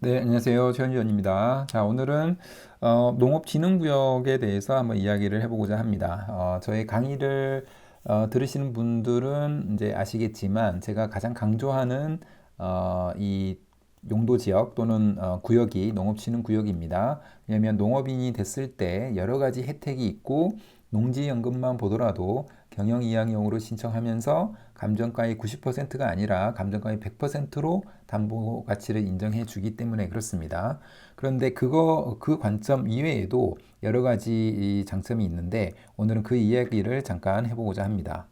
네, 안녕하세요. 최현주원입니다. 자, 오늘은 농업진흥구역에 대해서 한번 이야기를 해보고자 합니다. 저희 강의를 들으시는 분들은 이제 아시겠지만 제가 가장 강조하는 이 용도 지역 또는 구역이 농업진흥구역입니다. 왜냐하면 농업인이 됐을 때 여러 가지 혜택이 있고 농지연금만 보더라도 경영이양용으로 신청하면서 감정가의 90%가 아니라 감정가의 100%로 담보 가치를 인정해 주기 때문에 그렇습니다. 그런데 그 관점 이외에도 여러 가지 장점이 있는데 오늘은 그 이야기를 잠깐 해보고자 합니다.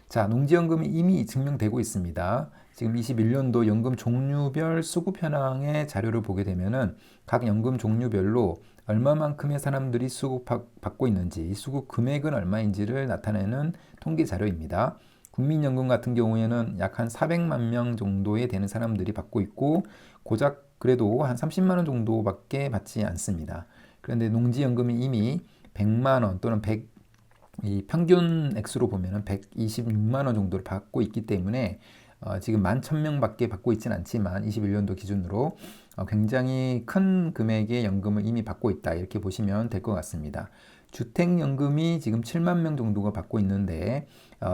자, 농지연금이 이미 증명되고 있습니다. 지금 21년도 연금 종류별 수급 현황의 자료를 보게 되면은 각 연금 종류별로 얼마만큼의 사람들이 수급받고 있는지, 수급 금액은 얼마인지를 나타내는 통계 자료입니다. 국민연금 같은 경우에는 약 한 400만 명 정도에 되는 사람들이 받고 있고, 고작 그래도 한 30만 원 정도밖에 받지 않습니다. 그런데 농지연금이 이미 100만 원 또는 이 평균 액수로 보면 126만 원 정도를 받고 있기 때문에 지금 11,000명밖에 받고 있지는 않지만 21년도 기준으로 굉장히 큰 금액의 연금을 이미 받고 있다 이렇게 보시면 될 것 같습니다. 주택연금이 지금 7만 명 정도가 받고 있는데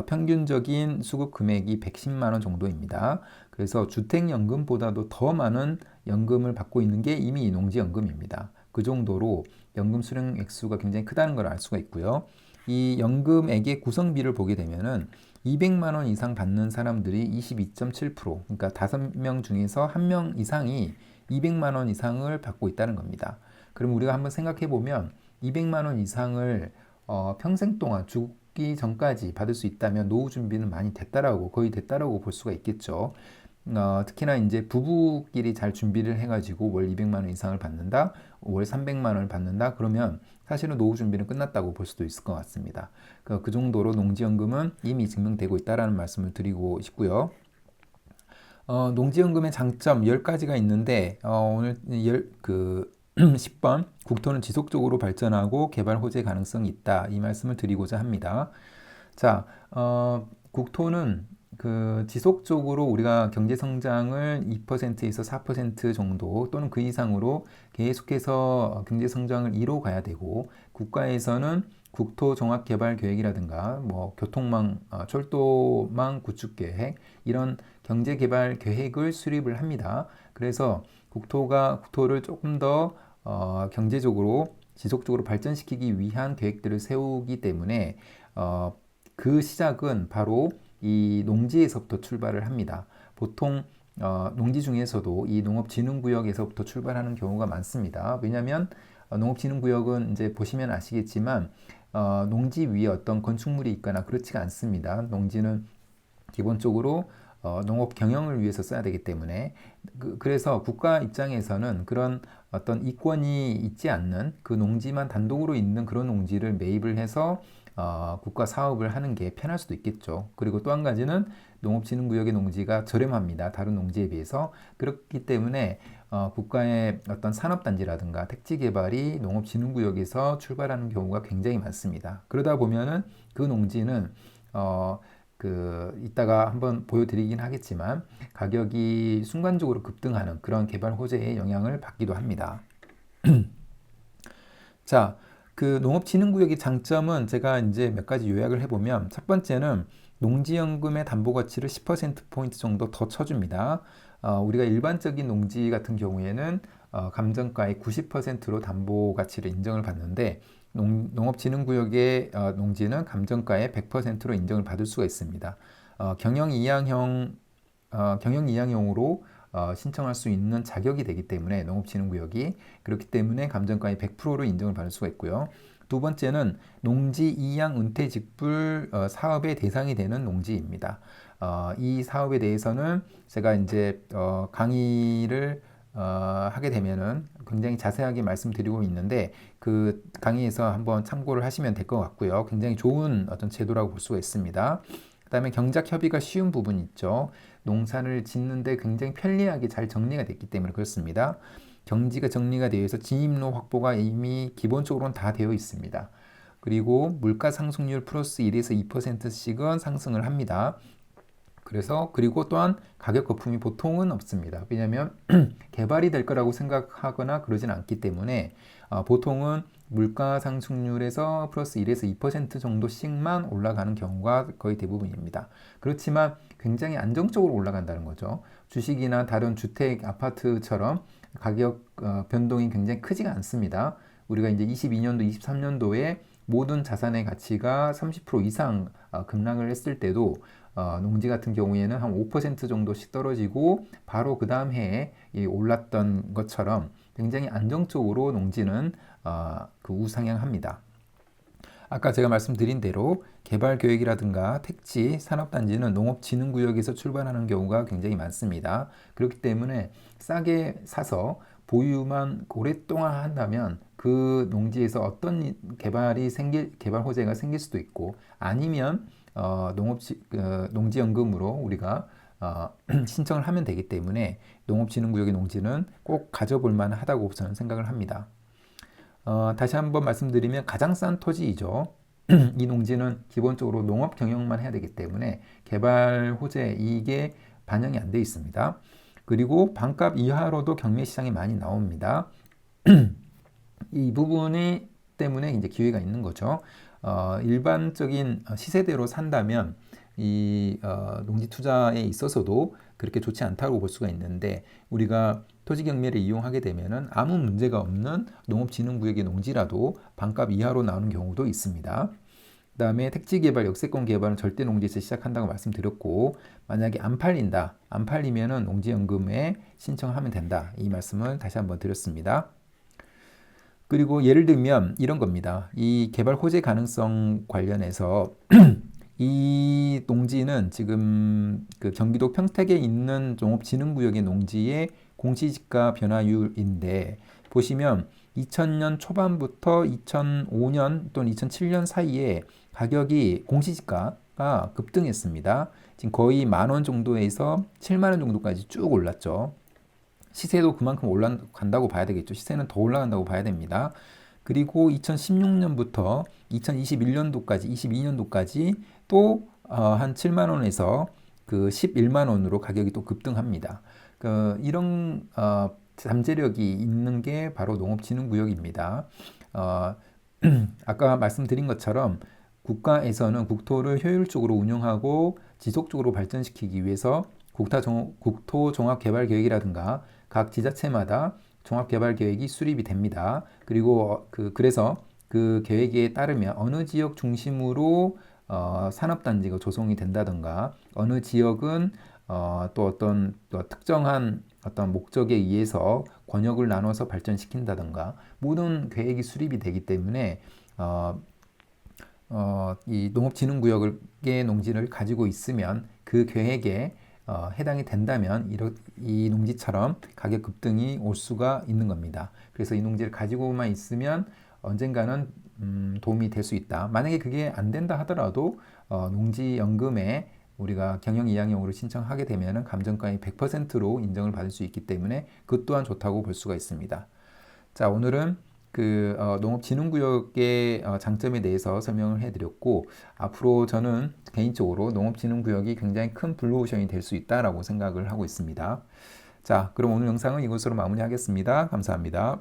평균적인 수급 금액이 110만 원 정도입니다. 그래서 주택연금보다도 더 많은 연금을 받고 있는 게 이미 농지연금입니다. 그 정도로 연금 수령 액수가 굉장히 크다는 걸 알 수가 있고요. 이 연금액의 구성비를 보게 되면은 200만 원 이상 받는 사람들이 22.7%, 그러니까 5명 중에서 1명 이상이 200만 원 이상을 받고 있다는 겁니다. 그럼 우리가 한번 생각해 보면 200만 원 이상을 평생 동안 죽기 전까지 받을 수 있다면 노후 준비는 많이 됐다라고 거의 됐다라고 볼 수가 있겠죠. 특히나 이제 부부끼리 잘 준비를 해가지고 월 200만 원 이상을 받는다, 월 300만 원을 받는다, 그러면 사실은 노후 준비는 끝났다고 볼 수도 있을 것 같습니다. 그 정도로 농지연금은 이미 증명되고 있다라는 말씀을 드리고 싶고요. 농지연금의 장점 10가지가 있는데, 오늘 10번, 국토는 지속적으로 발전하고 개발 호재 가능성이 있다. 이 말씀을 드리고자 합니다. 자, 국토는 지속적으로 우리가 경제 성장을 2%에서 4% 정도 또는 그 이상으로 계속해서 경제 성장을 이뤄 가야 되고, 국가에서는 국토 종합 개발 계획이라든가 뭐 교통망, 철도망 구축 계획 이런 경제 개발 계획을 수립을 합니다. 그래서 국토를 조금 더 경제적으로 지속적으로 발전시키기 위한 계획들을 세우기 때문에 그 시작은 바로 이 농지에서부터 출발을 합니다. 보통 농지 중에서도 이 농업진흥구역에서부터 출발하는 경우가 많습니다. 왜냐하면 농업진흥구역은 이제 보시면 아시겠지만 농지 위에 어떤 건축물이 있거나 그렇지가 않습니다. 농지는 기본적으로 농업 경영을 위해서 써야 되기 때문에 그래서 국가 입장에서는 그런 어떤 이권이 있지 않는 그 농지만 단독으로 있는 그런 농지를 매입을 해서 국가 사업을 하는 게 편할 수도 있겠죠. 그리고 또 한 가지는 농업진흥구역의 농지가 저렴합니다. 다른 농지에 비해서. 그렇기 때문에 국가의 어떤 산업단지라든가 택지개발이 농업진흥구역에서 출발하는 경우가 굉장히 많습니다. 그러다 보면은 그 농지는 이따가 한번 보여드리긴 하겠지만 가격이 순간적으로 급등하는 그런 개발 호재의 영향을 받기도 합니다. 자, 농업진흥구역의 장점은 제가 이제 몇 가지 요약을 해보면 첫 번째는 농지연금의 담보가치를 10%포인트 정도 더 쳐줍니다. 우리가 일반적인 농지 같은 경우에는 감정가의 90%로 담보가치를 인정을 받는데 농업진흥구역의 농지는 감정가의 100%로 인정을 받을 수가 있습니다. 경영이양용으로 신청할 수 있는 자격이 되기 때문에 농업진흥구역이 그렇기 때문에 감정가의 100%로 인정을 받을 수가 있고요. 두 번째는 농지 이양 은퇴 직불 사업의 대상이 되는 농지입니다. 이 사업에 대해서는 제가 이제 강의를 하게 되면은 굉장히 자세하게 말씀드리고 있는데 그 강의에서 한번 참고를 하시면 될 것 같고요. 굉장히 좋은 어떤 제도라고 볼 수가 있습니다. 그다음에 경작 협의가 쉬운 부분이 있죠. 농사를 짓는데 굉장히 편리하게 잘 정리가 됐기 때문에 그렇습니다. 경지가 정리가 되어 있어 진입로 확보가 이미 기본적으로는 다 되어 있습니다. 그리고 물가 상승률 플러스 1에서 2%씩은 상승을 합니다. 그리고 또한 가격 거품이 보통은 없습니다. 왜냐하면 개발이 될 거라고 생각하거나 그러진 않기 때문에 보통은 물가 상승률에서 플러스 1에서 2% 정도씩만 올라가는 경우가 거의 대부분입니다. 그렇지만 굉장히 안정적으로 올라간다는 거죠. 주식이나 다른 주택, 아파트처럼 가격 변동이 굉장히 크지가 않습니다. 우리가 이제 22년도, 23년도에 모든 자산의 가치가 30% 이상 급락을 했을 때도 농지 같은 경우에는 한 5% 정도씩 떨어지고 바로 그 다음 해에 올랐던 것처럼 굉장히 안정적으로 농지는 그 우상향합니다. 아까 제가 말씀드린 대로 개발 계획이라든가 택지, 산업단지는 농업진흥구역에서 출발하는 경우가 굉장히 많습니다. 그렇기 때문에 싸게 사서 보유만 오랫동안 한다면 그 농지에서 어떤 개발 호재가 생길 수도 있고 아니면 농지연금으로 우리가 신청을 하면 되기 때문에 농업진흥구역의 농지는 꼭 가져볼 만하다고 저는 생각을 합니다. 다시 한번 말씀드리면 가장 싼 토지이죠. 이 농지는 기본적으로 농업 경영만 해야 되기 때문에 개발 호재 이게 반영이 안 돼 있습니다. 그리고 반값 이하로도 경매 시장에 많이 나옵니다. 이 부분이 때문에 이제 기회가 있는 거죠. 일반적인 시세대로 산다면 이 농지 투자에 있어서도 그렇게 좋지 않다고 볼 수가 있는데 우리가 토지 경매를 이용하게 되면은 아무 문제가 없는 농업진흥구역의 농지라도 반값 이하로 나오는 경우도 있습니다. 그다음에 택지 개발, 역세권 개발은 절대 농지에서 시작한다고 말씀드렸고 만약에 안 팔리면은 농지연금에 신청하면 된다. 이 말씀을 다시 한번 드렸습니다. 그리고 예를 들면 이런 겁니다. 이 개발 호재 가능성 관련해서 이 농지는 지금 그 경기도 평택에 있는 농업진흥구역의 농지의 공시지가 변화율인데 보시면 2000년 초반부터 2005년 또는 2007년 사이에 가격이 공시지가가 급등했습니다. 지금 거의 10,000원 정도에서 70,000원 정도까지 쭉 올랐죠. 시세도 그만큼 올라간다고 봐야 되겠죠. 시세는 더 올라간다고 봐야 됩니다. 그리고 2016년부터 2021년도까지, 22년도까지 또 한 7만원에서 그 11만원으로 가격이 또 급등합니다. 이런 잠재력이 있는 게 바로 농업진흥구역입니다. 아까 말씀드린 것처럼 국가에서는 국토를 효율적으로 운영하고 지속적으로 발전시키기 위해서 국토종합개발계획이라든가 각 지자체마다 종합개발계획이 수립이 됩니다. 그리고 그래서 그 계획에 따르면 어느 지역 중심으로 산업단지가 조성이 된다든가 어느 지역은 또 어떤 특정한 어떤 목적에 의해서 권역을 나눠서 발전시킨다든가 모든 계획이 수립이 되기 때문에 이 농업진흥구역의 농지를 가지고 있으면 그 계획에 해당이 된다면 이 농지처럼 가격 급등이 올 수가 있는 겁니다. 그래서 이 농지를 가지고만 있으면 언젠가는 도움이 될 수 있다. 만약에 그게 안 된다 하더라도 농지연금에 우리가 경영이양용으로 신청하게 되면 감정가의 100%로 인정을 받을 수 있기 때문에 그것 또한 좋다고 볼 수가 있습니다. 자, 오늘은 그 농업진흥구역의 장점에 대해서 설명을 해드렸고 앞으로 저는 개인적으로 농업진흥구역이 굉장히 큰 블루오션이 될 수 있다라고 생각을 하고 있습니다. 자, 그럼 오늘 영상은 이것으로 마무리하겠습니다. 감사합니다.